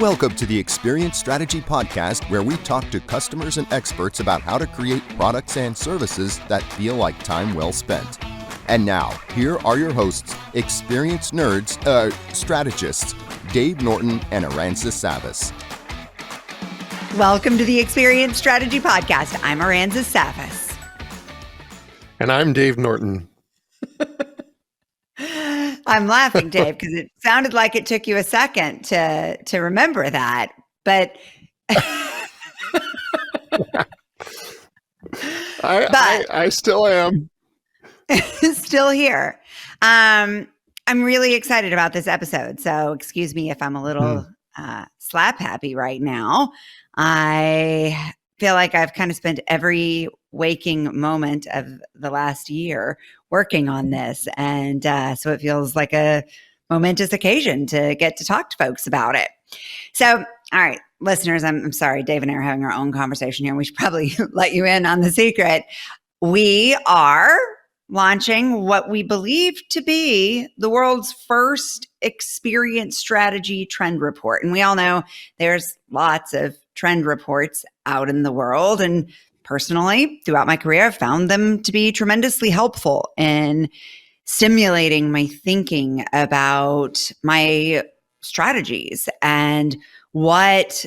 Welcome to the Experience Strategy Podcast, where we talk to customers and experts about how to create products and services that feel like time well spent. And now, here are your hosts, experienced strategists, Dave Norton and Aranza Savas. Welcome to the Experience Strategy Podcast. I'm Aranza Savas. And I'm Dave Norton. I'm laughing, Dave, because it sounded like it took you a second to remember that. But I still am. Still here. I'm really excited about this episode. So excuse me if I'm a little slap happy right now. I feel like I've kind of spent every waking moment of the last year working on this. And so it feels like a momentous occasion to get to talk to folks about it. So, all right, listeners, I'm sorry, Dave and I are having our own conversation here. We should probably let you in on the secret. We are launching what we believe to be the world's first experience strategy trend report. And we all know there's lots of trend reports out in the world. And personally, throughout my career, I've found them to be tremendously helpful in stimulating my thinking about my strategies and what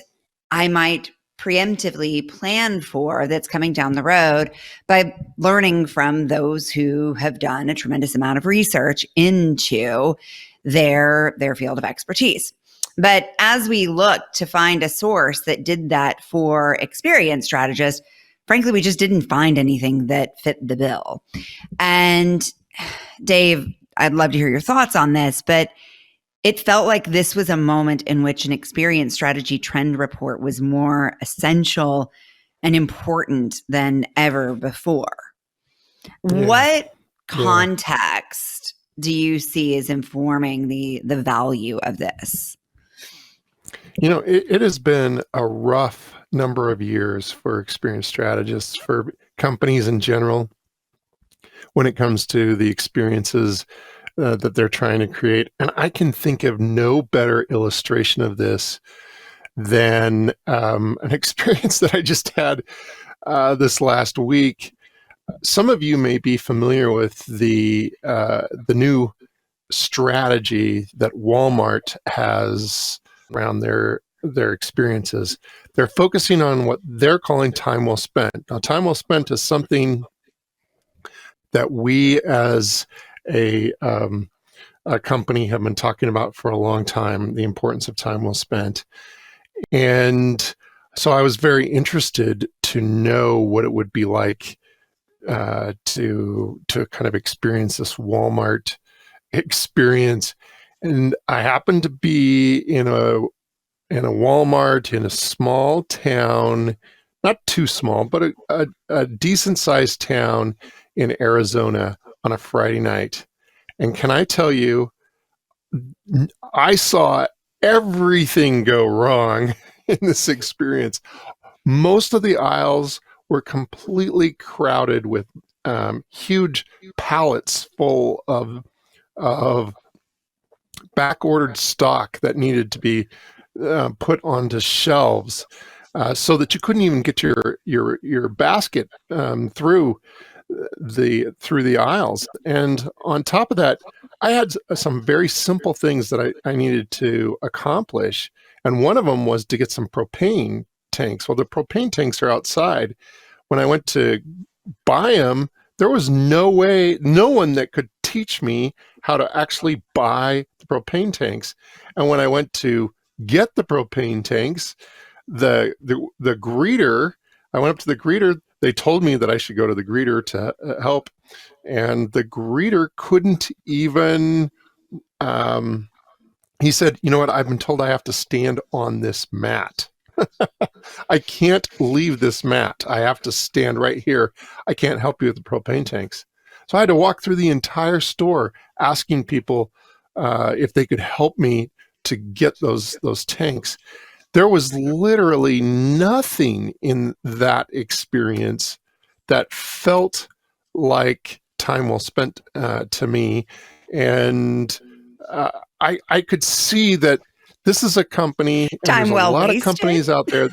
I might preemptively plan for that's coming down the road by learning from those who have done a tremendous amount of research into their field of expertise. But as we look to find a source that did that for experienced strategists, frankly, we just didn't find anything that fit the bill. And Dave, I'd love to hear your thoughts on this, but it felt like this was a moment in which an experience strategy trend report was more essential and important than ever before. Yeah. What context do you see as informing the value of this? You know, it has been a rough number of years for experienced strategists, for companies in general, when it comes to the experiences that they're trying to create. And I can think of no better illustration of this than an experience that I just had this last week. Some of you may be familiar with the new strategy that Walmart has around their experiences. They're focusing on what they're calling time well spent. Now, time well spent is something that we as a company have been talking about for a long time, the importance of time well spent. And so I was very interested to know what it would be like to kind of experience this Walmart experience. And I happened to be in a Walmart in a small town, not too small, but a decent sized town in Arizona on a Friday night. And can I tell you, I saw everything go wrong in this experience. Most of the aisles were completely crowded with huge pallets full of back-ordered stock that needed to be put onto shelves, so that you couldn't even get your basket through the aisles. And on top of that, I had some very simple things that I needed to accomplish, and one of them was to get some propane tanks. Well, the propane tanks are outside. When I went to buy them, there was no one that could teach me how to actually buy the propane tanks. And when I went to get the propane tanks, the greeter, I went up to the greeter. They told me that I should go to the greeter to help, and the greeter couldn't even. He said, "You know what? I've been told I have to stand on this mat. I can't leave this mat. I have to stand right here. I can't help you with the propane tanks." So I had to walk through the entire store asking people if they could help me to get those tanks. There was literally nothing in that experience that felt like time well spent to me. And I could see that this is a company, and Time there's a well lot of wasted. companies out there.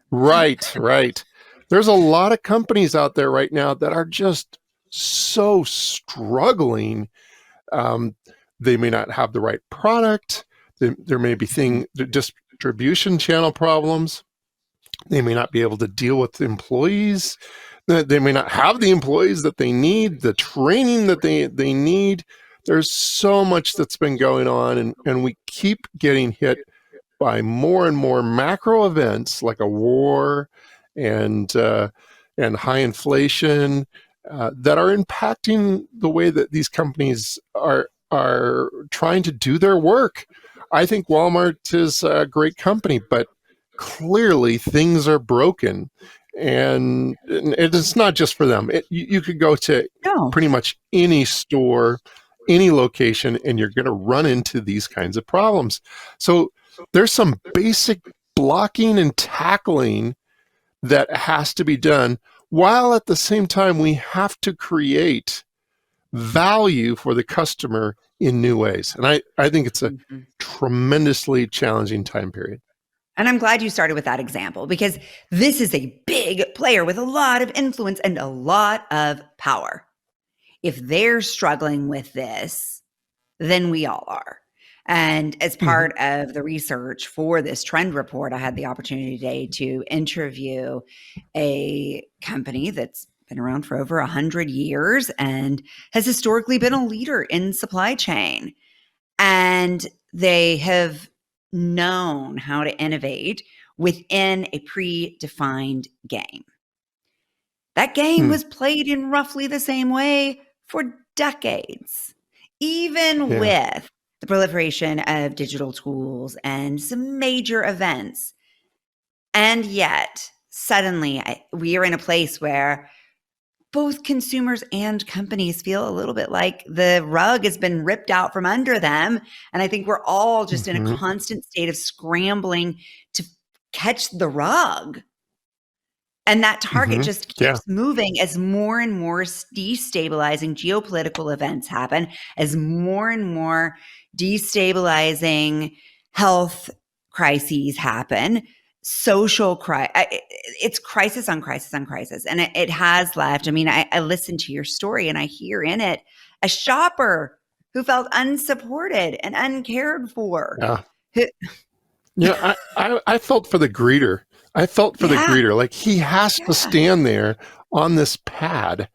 Right, right. There's a lot of companies out there right now that are just so struggling. Um, they may not have the right product. There may be distribution channel problems. They may not be able to deal with employees. They may not have the employees that they need, the training that they need. There's so much that's been going on, and we keep getting hit by more and more macro events like a war and high inflation that are impacting the way that these companies are trying to do their work. I think Walmart is a great company, but clearly things are broken, and it's not just for them. You could go to No. pretty much any store, any location, and you're going to run into these kinds of problems. So there's some basic blocking and tackling that has to be done, while at the same time we have to create value for the customer in new ways. And I think it's a tremendously challenging time period. And I'm glad you started with that example, because this is a big player with a lot of influence and a lot of power. If they're struggling with this, then we all are. And as part of the research for this trend report, I had the opportunity today to interview a company that's been around for over 100 years and has historically been a leader in supply chain. And they have known how to innovate within a predefined game. That game was played in roughly the same way for decades, even with the proliferation of digital tools and some major events. And yet, suddenly, we are in a place where both consumers and companies feel a little bit like the rug has been ripped out from under them. And I think we're all just in a constant state of scrambling to catch the rug. And that target just keeps moving as more and more destabilizing geopolitical events happen, as more and more destabilizing health crises happen, social it's crisis on crisis on crisis. And it has left. I mean, I listened to your story and I hear in it a shopper who felt unsupported and uncared for. Yeah. I felt for the greeter. I felt for the greeter. Like, he has to stand there on this pad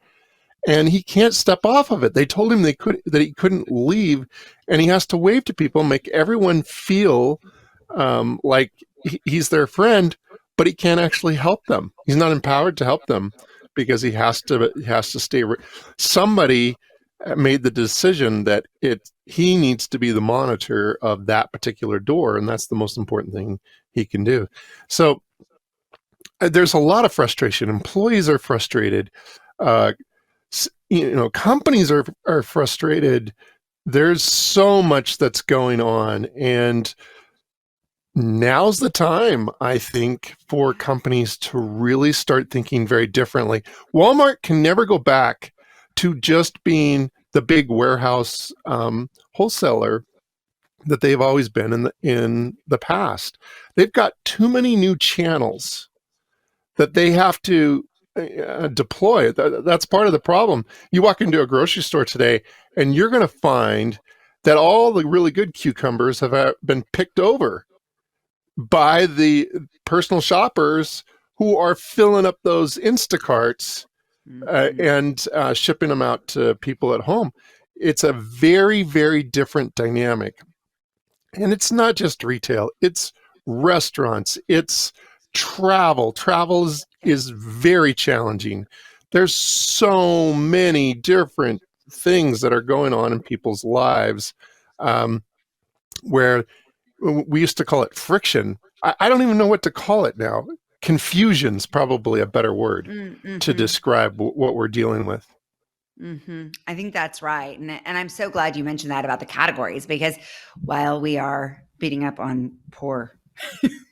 and he can't step off of it. They told him that he couldn't leave, and he has to wave to people, make everyone feel like he's their friend, but he can't actually help them. He's not empowered to help them because he has to stay. Somebody made the decision that he needs to be the monitor of that particular door, and that's the most important thing he can do. So there's a lot of frustration. Employees are frustrated. Companies are frustrated. There's so much that's going on, and now's the time, I think, for companies to really start thinking very differently. Walmart can never go back to just being the big warehouse wholesaler that they've always been in the past. They've got too many new channels that they have to deploy. That's part of the problem. You walk into a grocery store today, and you're going to find that all the really good cucumbers have been picked over by the personal shoppers who are filling up those Instacarts and shipping them out to people at home. It's a very, very different dynamic. And it's not just retail, it's restaurants, it's travel. Travel is very challenging. There's so many different things that are going on in people's lives where we used to call it friction. I don't even know what to call it now. Confusion's probably a better word to describe what we're dealing with. I think that's right. And I'm so glad you mentioned that about the categories, because while we are beating up on poor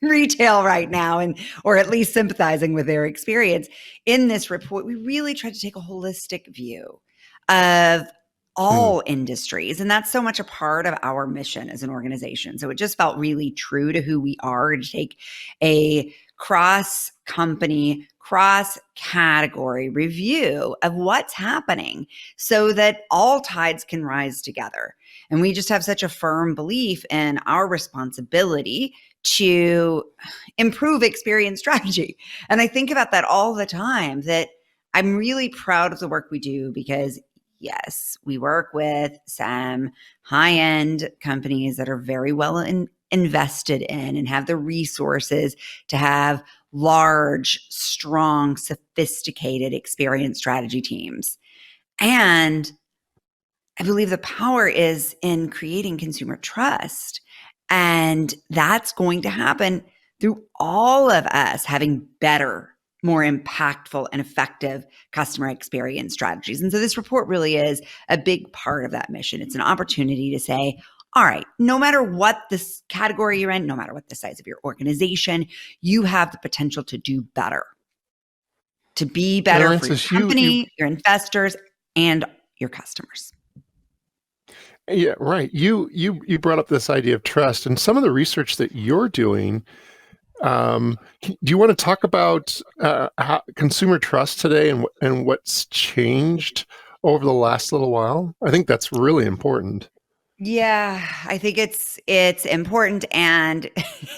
retail right now, or at least sympathizing with their experience, in this report, we really tried to take a holistic view of all industries. And that's so much a part of our mission as an organization. So it just felt really true to who we are to take a cross company, cross category review of what's happening so that all tides can rise together. And we just have such a firm belief in our responsibility to improve experience strategy. And I think about that all the time, that I'm really proud of the work we do because yes, we work with some high-end companies that are very well invested in and have the resources to have large, strong, sophisticated experience strategy teams. And I believe the power is in creating consumer trust. And that's going to happen through all of us having better, more impactful and effective customer experience strategies. And so this report really is a big part of that mission. It's an opportunity to say, all right, no matter what this category you're in, no matter what the size of your organization, you have the potential to do better, to be better for your company, your investors, and your customers. Yeah, right. You brought up this idea of trust, and some of the research that you're doing. Do you want to talk about how consumer trust today and what's changed over the last little while? I think that's really important. Yeah, I think it's important and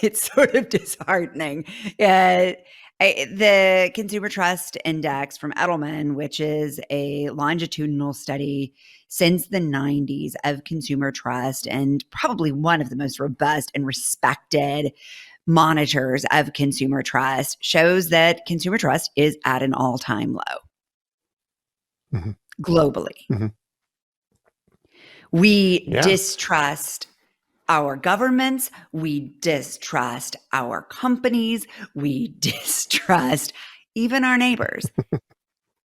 it's sort of disheartening. The Consumer Trust Index from Edelman, which is a longitudinal study since the 90s of consumer trust and probably one of the most robust and respected monitors of consumer trust, shows that consumer trust is at an all-time low globally. We distrust our governments. We distrust our companies. We distrust even our neighbors.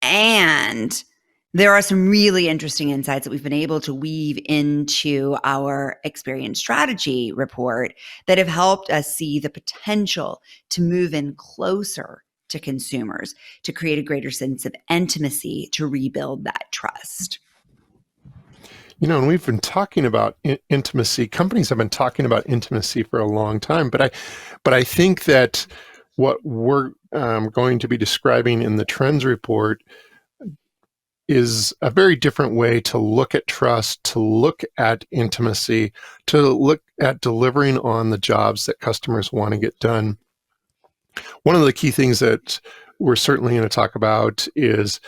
And there are some really interesting insights that we've been able to weave into our experience strategy report that have helped us see the potential to move in closer to consumers, to create a greater sense of intimacy, to rebuild that trust. You know, and we've been talking about intimacy. Companies have been talking about intimacy for a long time, but I think that what we're going to be describing in the trends report is a very different way to look at trust, to look at intimacy, to look at delivering on the jobs that customers want to get done. One of the key things that we're certainly going to talk about is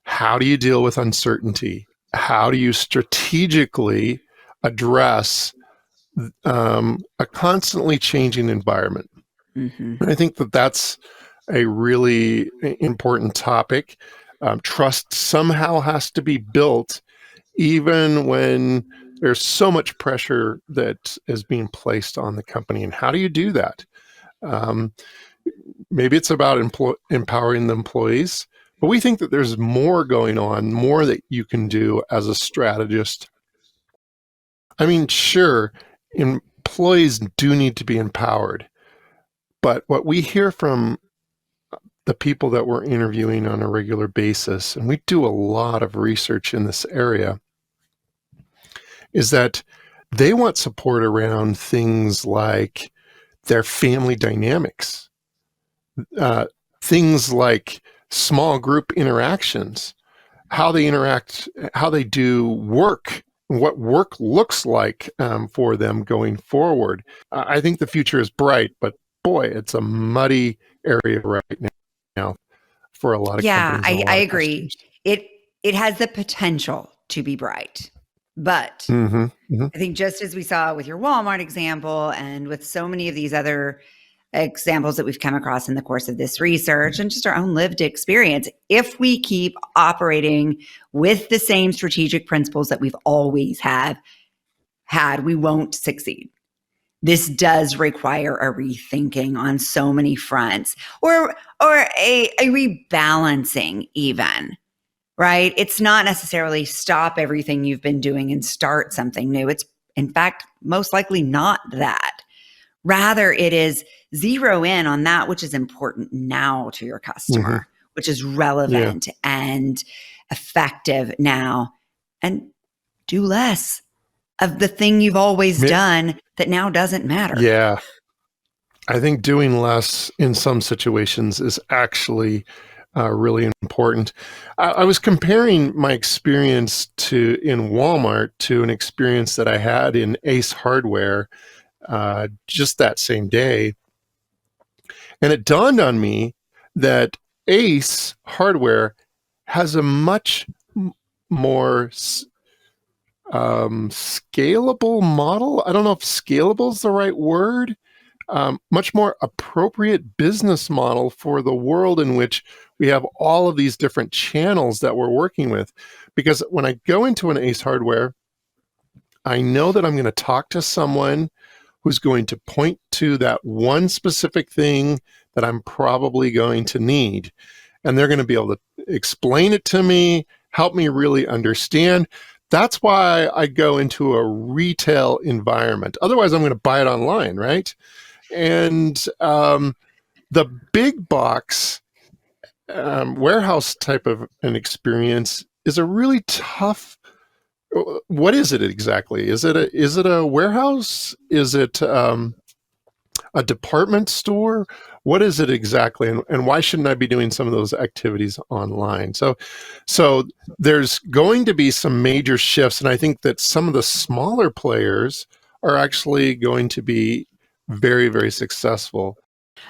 how do you deal with uncertainty? How do you strategically address a constantly changing environment? And I think that that's a really important topic. Trust somehow has to be built even when there's so much pressure that is being placed on the company. And how do you do that? Maybe it's about empowering the employees. But we think that there's more going on, more that you can do as a strategist. I mean, sure, employees do need to be empowered. But what we hear from the people that we're interviewing on a regular basis, and we do a lot of research in this area, is that they want support around things like their family dynamics, things like small group interactions, how they interact, how they do work, what work looks like for them going forward. I think the future is bright, but boy, it's a muddy area right now for a lot of companies. I agree. It has the potential to be bright, but I think just as we saw with your Walmart example and with so many of these other examples that we've come across in the course of this research and just our own lived experience, if we keep operating with the same strategic principles that we've always had, we won't succeed. This does require a rethinking on so many fronts, or a rebalancing even, right? It's not necessarily stop everything you've been doing and start something new. It's, in fact, most likely not that. Rather, it is zero in on that which is important now to your customer, which is relevant and effective now, and do less of the thing you've always done that now doesn't matter. Yeah. I think doing less in some situations is actually really important. I was comparing my experience in Walmart to an experience that I had in Ace Hardware just that same day. And it dawned on me that Ace Hardware has a much more scalable model. I don't know if scalable is the right word. Much more appropriate business model for the world in which we have all of these different channels that we're working with. Because when I go into an Ace Hardware, I know that I'm going to talk to someone who's going to point to that one specific thing that I'm probably going to need. And they're going to be able to explain it to me, help me really understand. That's why I go into a retail environment. Otherwise, I'm going to buy it online, right? And the big box warehouse type of an experience is a really tough. What is it exactly? Is it a warehouse? Is it a department store? What is it exactly? And why shouldn't I be doing some of those activities online? So there's going to be some major shifts, and I think that some of the smaller players are actually going to be very, very successful.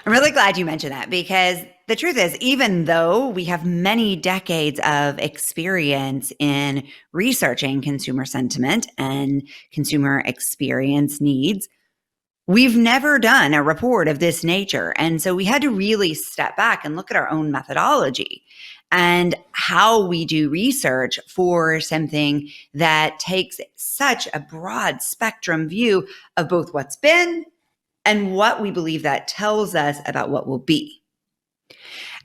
I'm really glad you mentioned that, because the truth is, even though we have many decades of experience in researching consumer sentiment and consumer experience needs, we've never done a report of this nature. And so we had to really step back and look at our own methodology and how we do research for something that takes such a broad spectrum view of both what's been and what we believe that tells us about what will be.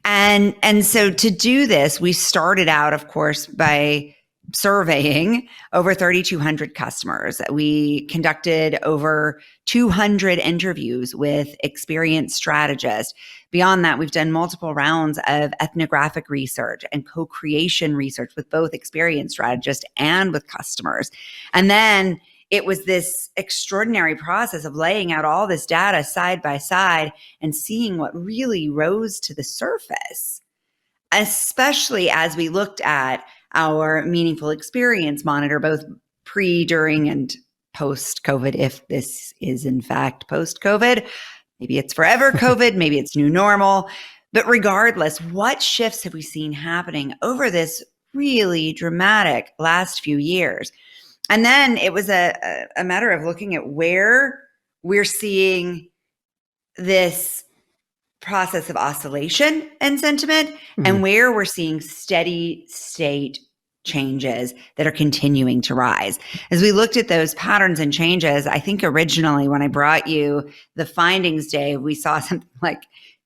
And so to do this, we started out, of course, by surveying over 3,200 customers. We conducted over 200 interviews with experienced strategists. Beyond that, we've done multiple rounds of ethnographic research and co-creation research with both experienced strategists and with customers. And then it was this extraordinary process of laying out all this data side by side and seeing what really rose to the surface, especially as we looked at our meaningful experience monitor, both pre, during, and post-COVID, if this is in fact post-COVID. Maybe it's forever COVID, maybe it's new normal. But regardless, what shifts have we seen happening over this really dramatic last few years? And then it was a matter of looking at where we're seeing this process of oscillation and sentiment, and where we're seeing steady state changes that are continuing to rise. As we looked at those patterns and changes, I think originally when I brought you the findings day, we saw something like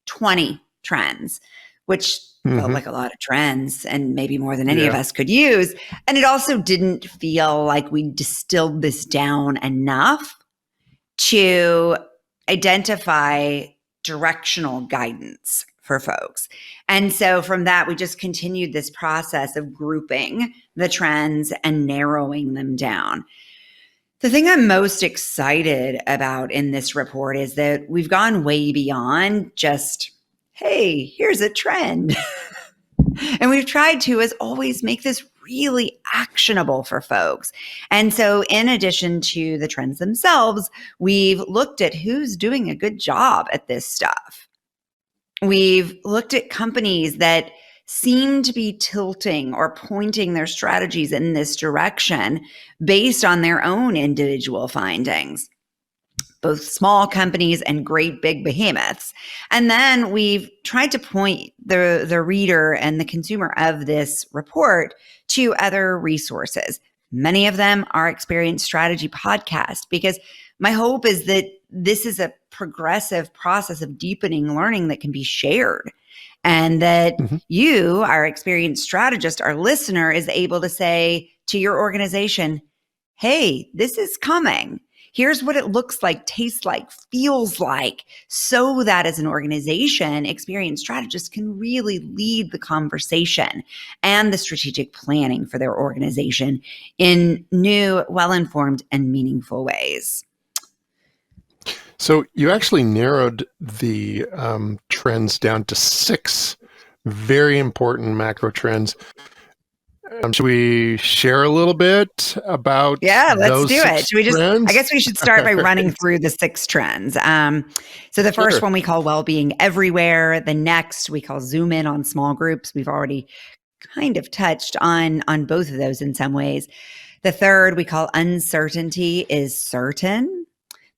20 trends, which felt like a lot of trends and maybe more than any of us could use. And it also didn't feel like we distilled this down enough to identify directional guidance for folks. And so from that, we just continued this process of grouping the trends and narrowing them down. The thing I'm most excited about in this report is that we've gone way beyond just, hey, here's a trend. And we've tried to, as always, make this really actionable for folks. And so in addition to the trends themselves, we've looked at who's doing a good job at this stuff. We've looked at companies that seem to be tilting or pointing their strategies in this direction based on their own individual findings, both small companies and great big behemoths. And then we've tried to point the reader and the consumer of this report to other resources. Many of them are Experience Strategy podcast, because my hope is that this is a progressive process of deepening learning that can be shared, and that you, our experienced strategist, our listener, is able to say to your organization, hey, this is coming. Here's what it looks like, tastes like, feels like, so that as an organization, experienced strategists can really lead the conversation and the strategic planning for their organization in new, well-informed, and meaningful ways. So you actually narrowed the trends down to 6 very important macro trends. Should we share a little bit about let's those do it. Should we just, trends? I guess we should start by running through the 6 trends. So the first one we call well-being everywhere. The next we call zoom in on small groups. We've already kind of touched on both of those in some ways. The third we call uncertainty is certain.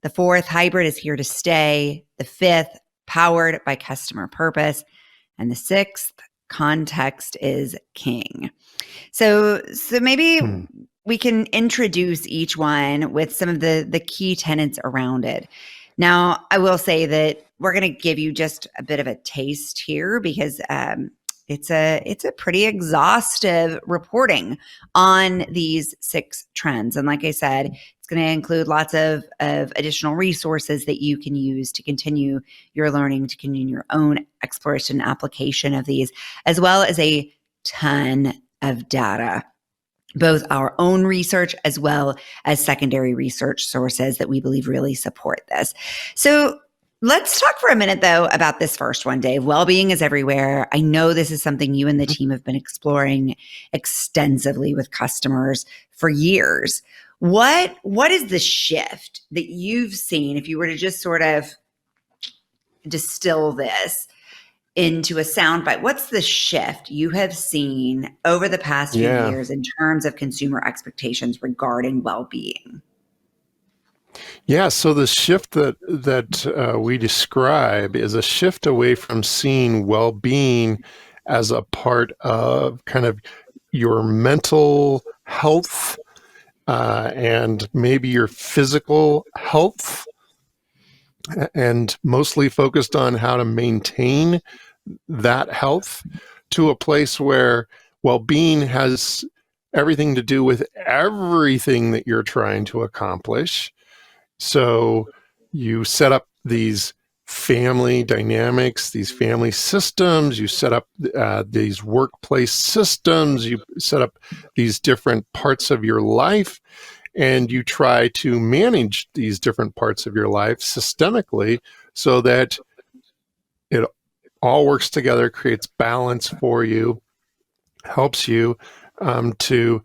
The fourth, hybrid is here to stay. The fifth, powered by customer purpose. And the sixth, context is king. So maybe we can introduce each one with some of the key tenets around it. Now, I will say that we're going to give you just a bit of a taste here because it's a pretty exhaustive reporting on these 6 trends. And like I said, it's going to include lots of additional resources that you can use to continue your learning, to continue your own exploration and application of these, as well as a ton of data, both our own research as well as secondary research sources that we believe really support this. So let's talk for a minute, though, about this first one, Dave. Well-being is everywhere. I know this is something you and the team have been exploring extensively with customers for years. What is the shift that you've seen, if you were to just sort of distill this into a soundbite? What's the shift you have seen over the past few years in terms of consumer expectations regarding well-being? Yeah, so the shift that we describe is a shift away from seeing well-being as a part of kind of your mental health and maybe your physical health, and mostly focused on how to maintain that health, to a place where well-being has everything to do with everything that you're trying to accomplish. So you set up these family dynamics, these family systems, you set up these workplace systems, you set up these different parts of your life, and you try to manage these different parts of your life systemically so that it all works together, creates balance for you, helps you to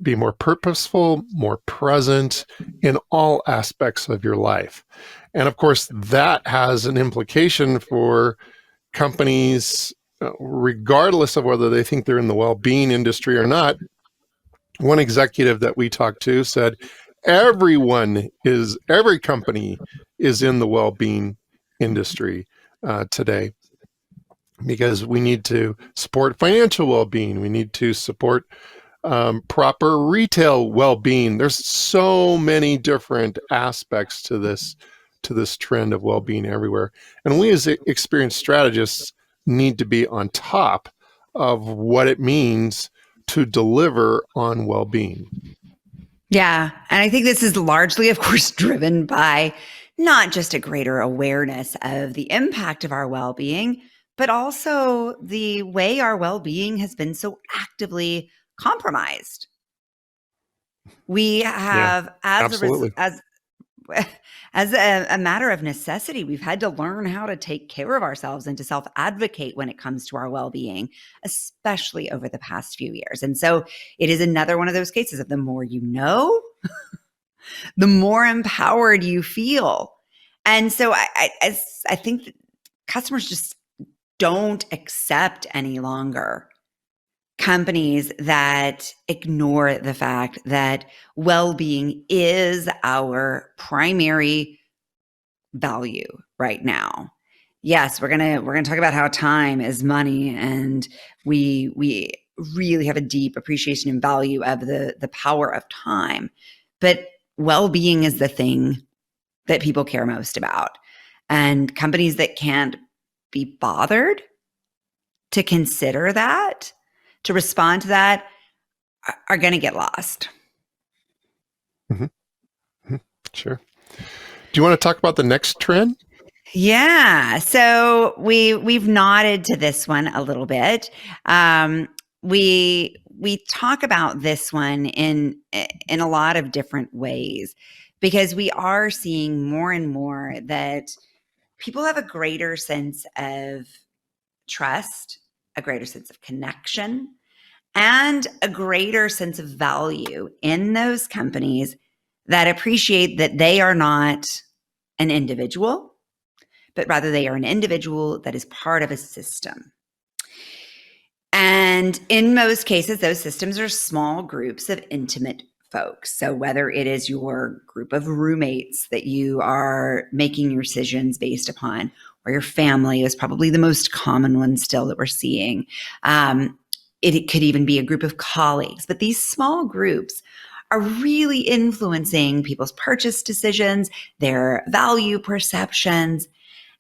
be more purposeful, more present in all aspects of your life. And of course, that has an implication for companies, regardless of whether they think they're in the well-being industry or not. One executive that we talked to said, every company is in the well-being industry today, because we need to support financial well-being. We need to support proper retail well-being. There's so many different aspects to this trend of well-being everywhere. And we as experienced strategists need to be on top of what it means to deliver on well-being. Yeah. And I think this is largely, of course, driven by not just a greater awareness of the impact of our well-being, but also the way our well-being has been so actively compromised. We have, as a matter of necessity, we've had to learn how to take care of ourselves and to self-advocate when it comes to our well-being, especially over the past few years. And so it is another one of those cases of the more you know, the more empowered you feel. And so I think that customers just don't accept any longer companies that ignore the fact that well-being is our primary value right now. Yes, we're gonna talk about how time is money, and we really have a deep appreciation and value of the power of time. But well-being is the thing that people care most about, and companies that can't be bothered to consider that, to respond to that, are going to get lost. Mm-hmm. Mm-hmm. Sure. Do you want to talk about the next trend? Yeah. So we've nodded to this one a little bit. We talk about this one in a lot of different ways because we are seeing more and more that people have a greater sense of trust, a greater sense of connection, and a greater sense of value in those companies that appreciate that they are not an individual, but rather they are an individual that is part of a system. And in most cases, those systems are small groups of intimate folks. So whether it is your group of roommates that you are making your decisions based upon, or your family is probably the most common one still that we're seeing. It could even be a group of colleagues, but these small groups are really influencing people's purchase decisions, their value perceptions,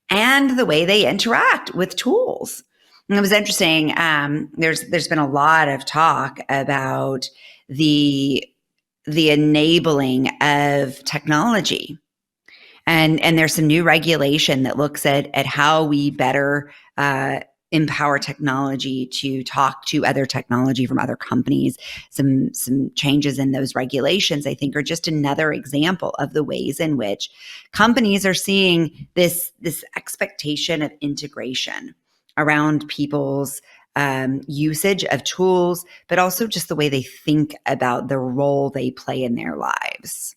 and the way they interact with tools. And it was interesting. There's been a lot of talk about the enabling of technology, and there's some new regulation that looks at how we better empower technology to talk to other technology from other companies. Some changes in those regulations, I think, are just another example of the ways in which companies are seeing this expectation of integration around people's usage of tools, but also just the way they think about the role they play in their lives.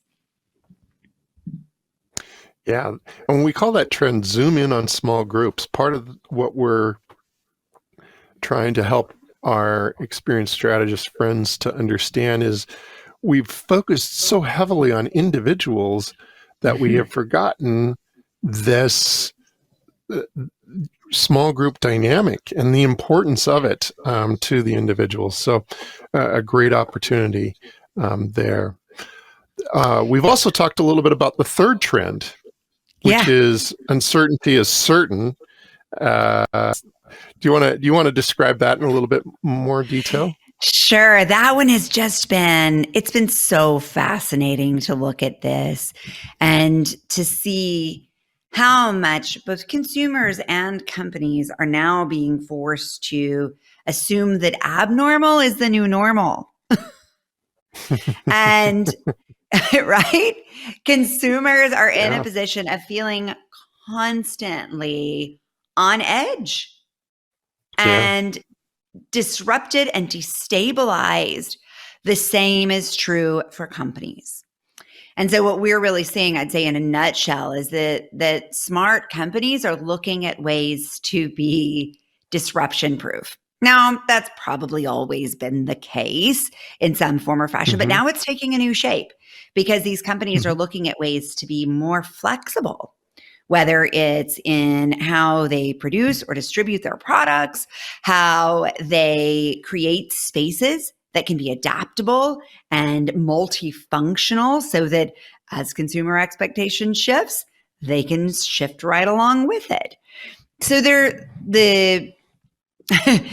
Yeah. And when we call that trend zoom in on small groups, part of what we're trying to help our experienced strategist friends to understand is we've focused so heavily on individuals that we have forgotten this small group dynamic and the importance of it to the individuals. So a great opportunity there. We've also talked a little bit about the third trend, which is uncertainty is certain. Do you want to describe that in a little bit more detail? Sure. That one has just it's been so fascinating to look at this and to see how much both consumers and companies are now being forced to assume that abnormal is the new normal. And right? Consumers are in a position of feeling constantly on edge and disrupted and destabilized. The same is true for companies. And so what we're really seeing, I'd say in a nutshell, is that smart companies are looking at ways to be disruption proof. Now, that's probably always been the case in some form or fashion, but now it's taking a new shape because these companies are looking at ways to be more flexible, whether it's in how they produce or distribute their products, how they create spaces that can be adaptable and multifunctional so that as consumer expectation shifts, they can shift right along with it. So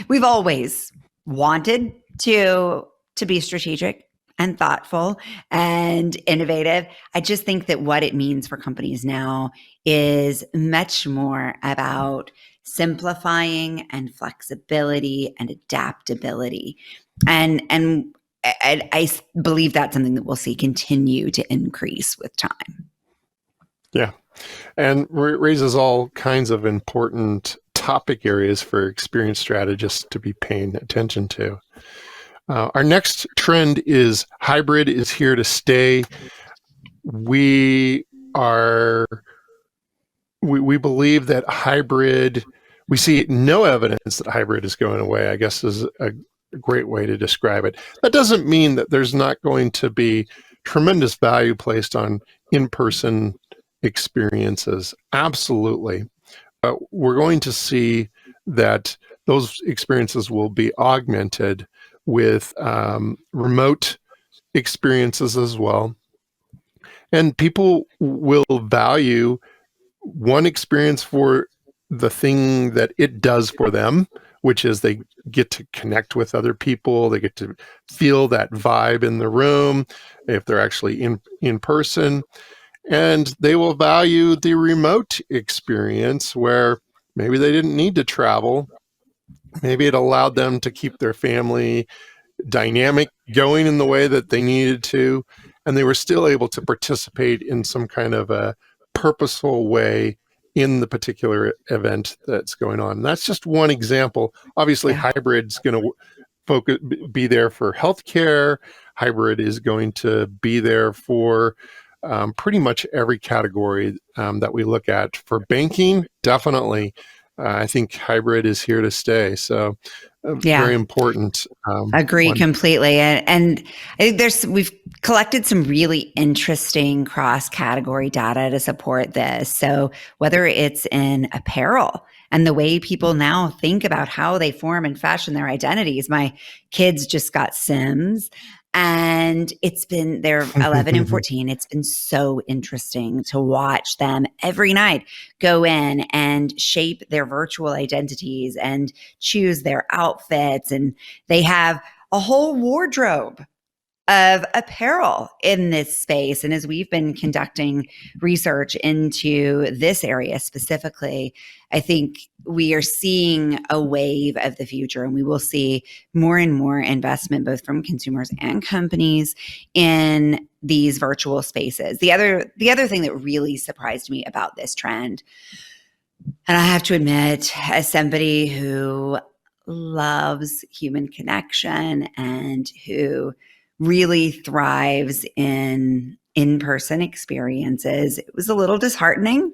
we've always wanted to be strategic and thoughtful and innovative. I just think that what it means for companies now is much more about simplifying and flexibility and adaptability. And I believe that's something that we'll see continue to increase with time. Yeah. And raises all kinds of important topic areas for experienced strategists to be paying attention to. Our next trend is hybrid is here to stay. We believe that hybrid, we see no evidence that hybrid is going away, I guess is a great way to describe it. That doesn't mean that there's not going to be tremendous value placed on in-person experiences. Absolutely. But we're going to see that those experiences will be augmented with remote experiences as well. And people will value one experience for the thing that it does for them, which is they get to connect with other people. They get to feel that vibe in the room if they're actually in person. and they will value the remote experience where maybe they didn't need to travel. Maybe it allowed them to keep their family dynamic going in the way that they needed to, and they were still able to participate in some kind of a purposeful way in the particular event that's going on. And that's just one example. Obviously, hybrid's going to be there for healthcare. Hybrid is going to be there for pretty much every category that we look at. For banking, definitely. I think hybrid is here to stay. So very important. Agree completely. And I think we've collected some really interesting cross-category data to support this. So whether it's in apparel and the way people now think about how they form and fashion their identities. My kids just got Sims, and they're 11 and 14. It's been so interesting to watch them every night go in and shape their virtual identities and choose their outfits. And they have a whole wardrobe of apparel in this space. And as we've been conducting research into this area specifically, I think we are seeing a wave of the future, and we will see more and more investment, both from consumers and companies, in these virtual spaces. The other thing that really surprised me about this trend, and I have to admit, as somebody who loves human connection and who really thrives in in-person experiences, it was a little disheartening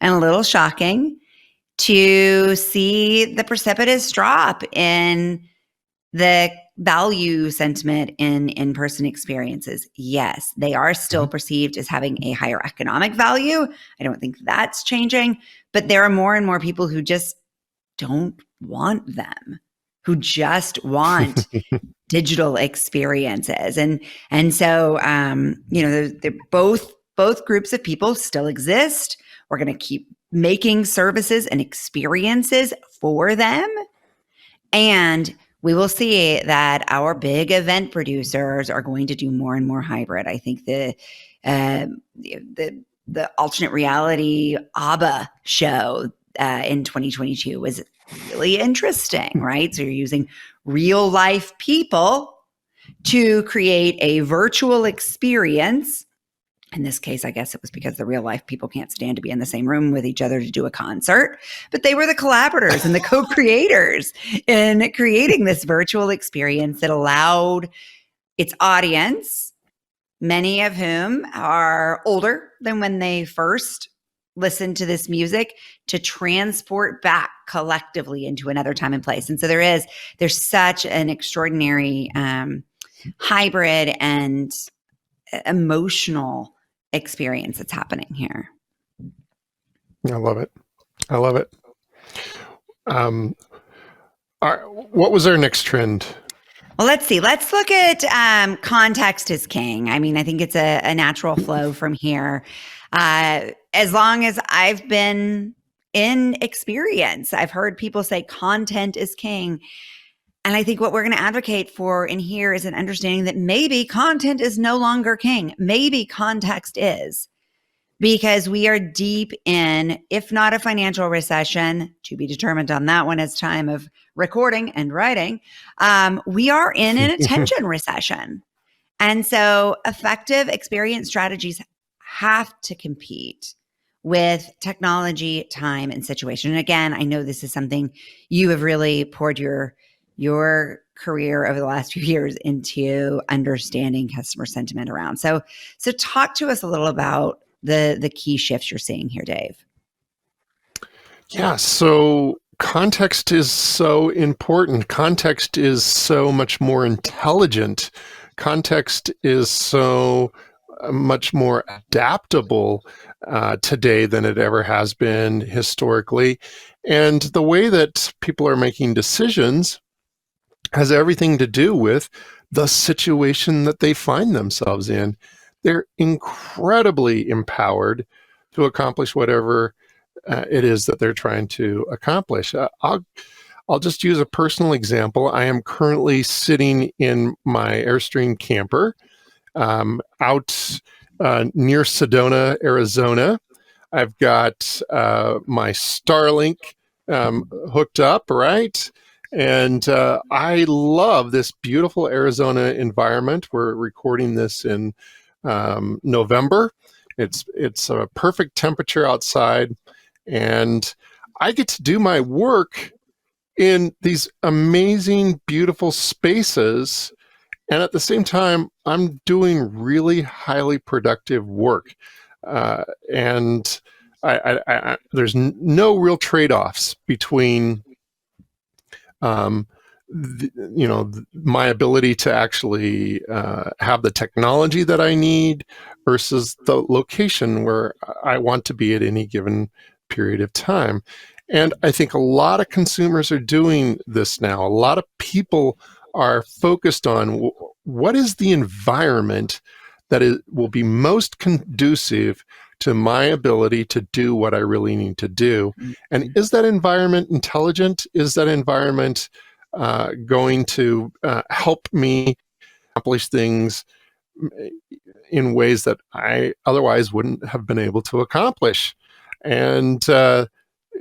and a little shocking to see the precipitous drop in the value sentiment in in-person experiences. Yes, they are still perceived as having a higher economic value. I don't think that's changing, but there are more and more people who just don't want them, who just want digital experiences. And so, they're both groups of people still exist. We're going to keep making services and experiences for them. And we will see that our big event producers are going to do more and more hybrid. I think the alternate reality ABBA show in 2022 was really interesting, right? So you're using real life people to create a virtual experience. In this case, I guess it was because the real life people can't stand to be in the same room with each other to do a concert, but they were the collaborators and the co-creators in creating this virtual experience that allowed its audience, many of whom are older than when they first listened to this music, to transport back collectively into another time and place. And so there's such an extraordinary hybrid and emotional experience that's happening here. I love it. What was our next trend? Well, let's see. Let's look at context is king. I mean, I think it's a natural flow from here. As long as I've been in experience, I've heard people say content is king. And I think what we're going to advocate for in here is an understanding that maybe content is no longer king. Maybe context is, because we are deep in, if not a financial recession, to be determined on that one as time of recording and writing, we are in an attention recession. And so effective experience strategies have to compete with technology, time, and situation. And again, I know this is something you have really poured your career over the last few years into understanding customer sentiment around. So talk to us a little about the key shifts you're seeing here, Dave. Yeah, so context is so important. Context is so much more intelligent. Context is so much more adaptable today than it ever has been historically. And the way that people are making decisions has everything to do with the situation that they find themselves in. They're incredibly empowered to accomplish whatever it is that they're trying to accomplish. I'll just use a personal example. I am currently sitting in my Airstream camper out near Sedona, Arizona. I've got my Starlink hooked up, right? And I love this beautiful Arizona environment. We're recording this in November. It's a perfect temperature outside, and I get to do my work in these amazing, beautiful spaces. And at the same time, I'm doing really highly productive work. And there's no real trade-offs between, my ability to actually have the technology that I need versus the location where I want to be at any given period of time. And I think a lot of consumers are doing this now. A lot of people are focused on what is the environment that will be most conducive to my ability to do what I really need to do. And is that environment intelligent? Is that environment going to help me accomplish things in ways that I otherwise wouldn't have been able to accomplish? And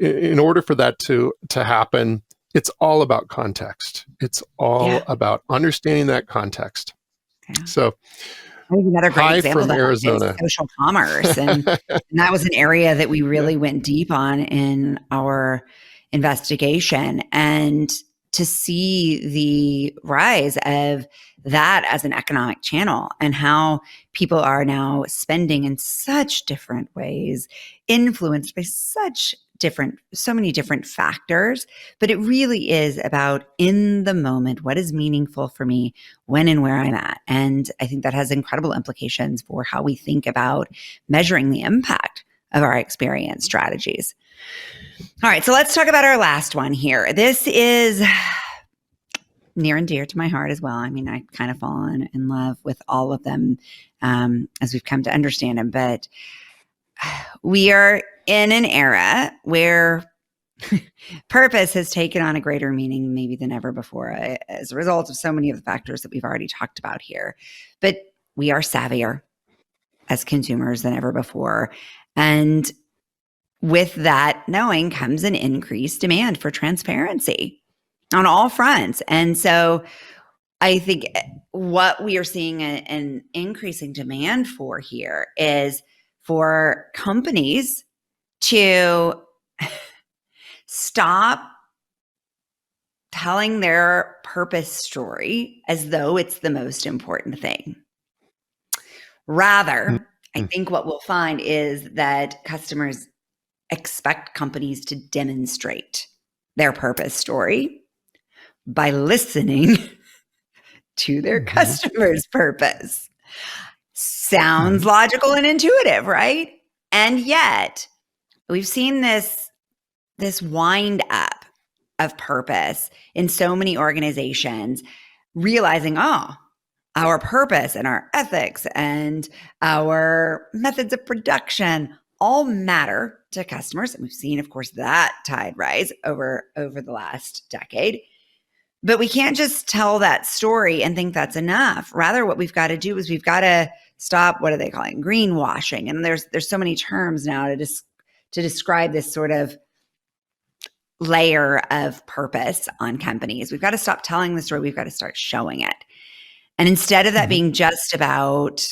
in order for that to happen, it's all about context. It's all about understanding that context. Yeah. So, I think another great example from of that Arizona. is social commerce. And that was an area that we really went deep on in our investigation. And to see the rise of that as an economic channel and how people are now spending in such different ways, influenced by so many different factors, but it really is about in the moment, what is meaningful for me, when and where I'm at. And I think that has incredible implications for how we think about measuring the impact of our experience strategies. All right, so let's talk about our last one here. This is near and dear to my heart as well. I mean, I kind of fallen in love with all of them as we've come to understand them, but we are in an era where purpose has taken on a greater meaning maybe than ever before as a result of so many of the factors that we've already talked about here. But we are savvier as consumers than ever before. And with that knowing comes an increased demand for transparency on all fronts. And so I think what we are seeing an increasing demand for here is for companies to stop telling their purpose story as though it's the most important thing. Rather, I think what we'll find is that customers expect companies to demonstrate their purpose story by listening to their customers' purpose. Sounds logical and intuitive, right? And yet, we've seen this wind up of purpose in so many organizations, realizing, our purpose and our ethics and our methods of production all matter to customers. And we've seen, of course, that tide rise over the last decade. But we can't just tell that story and think that's enough. Rather, what we've got to do is we've got to stop, what are they calling, greenwashing? And there's so many terms now to describe this sort of layer of purpose on companies. We've got to stop telling the story. We've got to start showing it. And instead of that being just about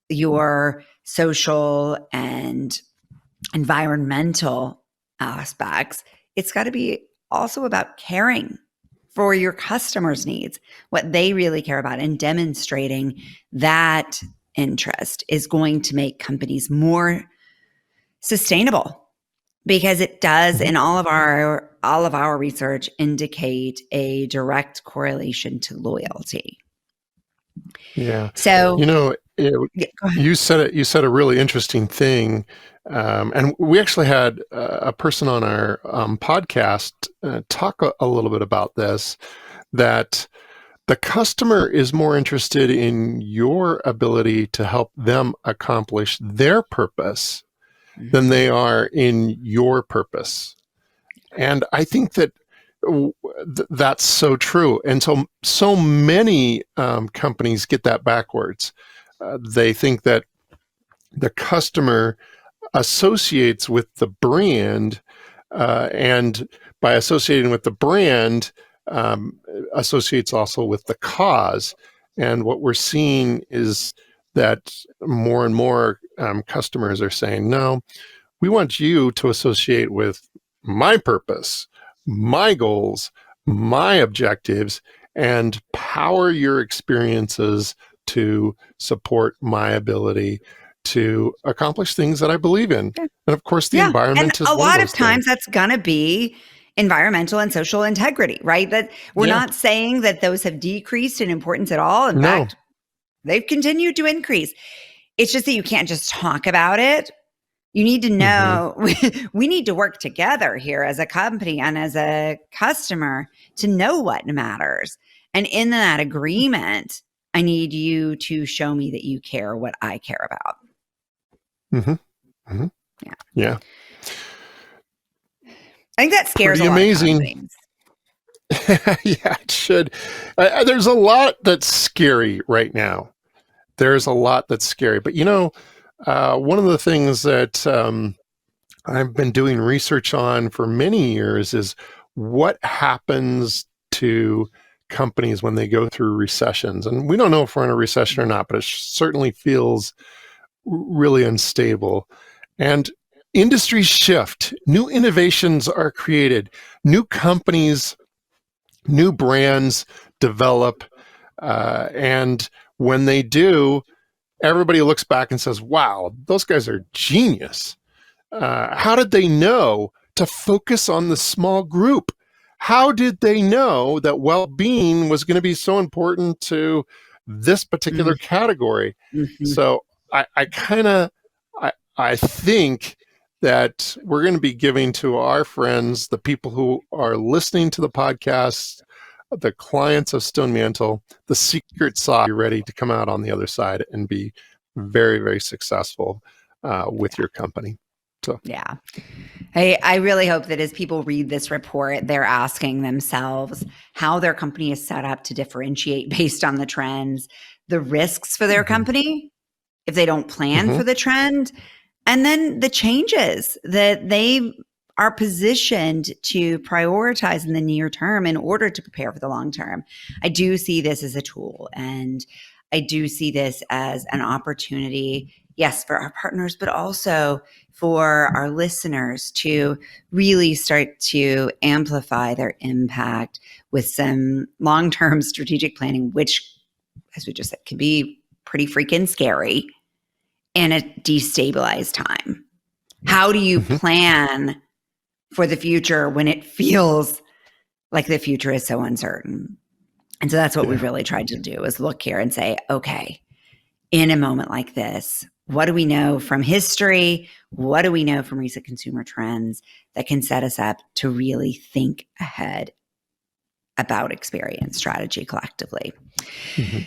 your social and environmental aspects, it's got to be also about caring for your customers' needs, what they really care about, and demonstrating that interest is going to make companies more sustainable, because it does, in all of our research, indicate a direct correlation to loyalty. Yeah. So, you said a really interesting thing. And we actually had a person on our podcast talk a little bit about this, that the customer is more interested in your ability to help them accomplish their purpose than they are in your purpose. And I think that that's so true. And so many companies get that backwards. They think that the customer associates with the brand, and by associating with the brand, associates also with the cause. And what we're seeing is that more and more customers are saying, no, we want you to associate with my purpose, my goals, my objectives, and power your experiences to support my ability to accomplish things that I believe in. And of course, the environment is a one lot of of those times things. that's going to be environmental and social integrity, right? That we're not saying that those have decreased in importance at all. In fact, they've continued to increase. It's just that you can't just talk about it. You need to know, we need to work together here as a company and as a customer to know what matters. And in that agreement, I need you to show me that you care what I care about. Yeah. I think that scares Pretty a lot amazing. of companies. Yeah, it should. There's a lot that's scary right now. There's a lot that's scary. But one of the things that I've been doing research on for many years is what happens to companies when they go through recessions. And we don't know if we're in a recession or not, but it certainly feels really unstable. And industries shift, new innovations are created, new companies, new brands develop. And when they do, everybody looks back and says, wow, those guys are genius. How did they know to focus on the small group? How did they know that well-being was going to be so important to this particular category? So I think that we're going to be giving to our friends, the people who are listening to the podcast, the clients of Stone Mantle, the secret sauce. You're ready to come out on the other side and be very, very successful with your company. So yeah, I really hope that as people read this report, they're asking themselves how their company is set up to differentiate based on the trends, the risks for their company if they don't plan for the trend, and then the changes that they are positioned to prioritize in the near term in order to prepare for the long term. I do see this as a tool, and I do see this as an opportunity, yes, for our partners, but also for our listeners to really start to amplify their impact with some long-term strategic planning, which, as we just said, can be pretty freaking scary in a destabilized time. How do you plan for the future when it feels like the future is so uncertain? And so that's what we've really tried to do, is look here and say, okay, in a moment like this, what do we know from history? What do we know from recent consumer trends that can set us up to really think ahead about experience strategy collectively?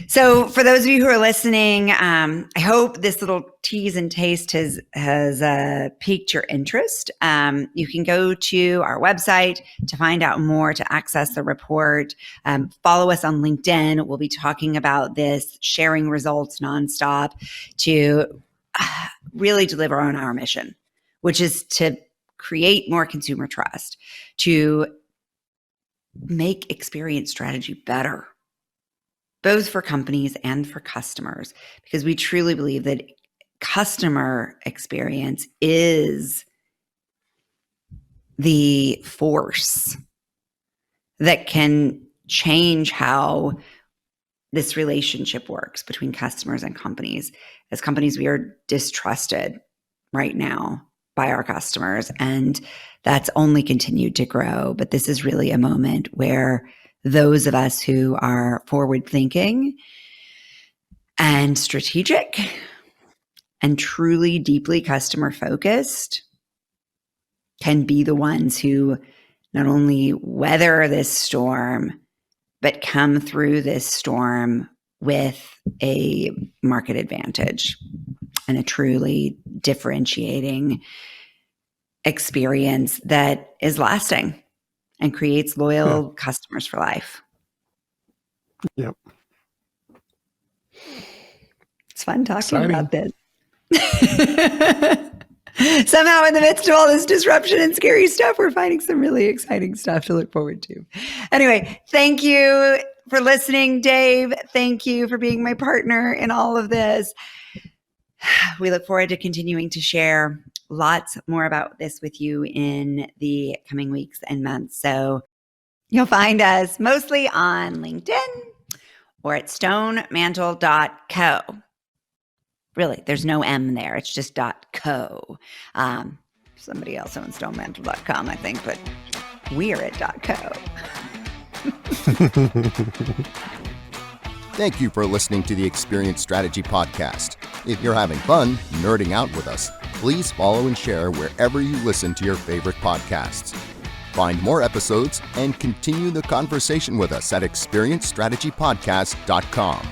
So for those of you who are listening, I hope this little tease and taste has piqued your interest. You can go to our website to find out more, to access the report. Follow us on LinkedIn. We'll be talking about this, sharing results nonstop to really deliver on our mission, which is to create more consumer trust, to make experience strategy better, both for companies and for customers, because we truly believe that customer experience is the force that can change how this relationship works between customers and companies. As companies, we are distrusted right now by our customers, and that's only continued to grow. But this is really a moment where those of us who are forward thinking and strategic and truly deeply customer focused can be the ones who not only weather this storm, but come through this storm with a market advantage and a truly differentiating experience that is lasting and creates loyal customers for life. Yep. It's fun talking about this. Somehow, in the midst of all this disruption and scary stuff, we're finding some really exciting stuff to look forward to. Anyway, thank you for listening, Dave. Thank you for being my partner in all of this. We look forward to continuing to share lots more about this with you in the coming weeks and months. So you'll find us mostly on LinkedIn or at stonemantle.co. Really, there's no M there. It's just .co. Somebody else owns stonemantle.com, I think, but we're at .co. Thank you for listening to the Experience Strategy Podcast. If you're having fun nerding out with us, please follow and share wherever you listen to your favorite podcasts. Find more episodes and continue the conversation with us at experiencestrategypodcast.com.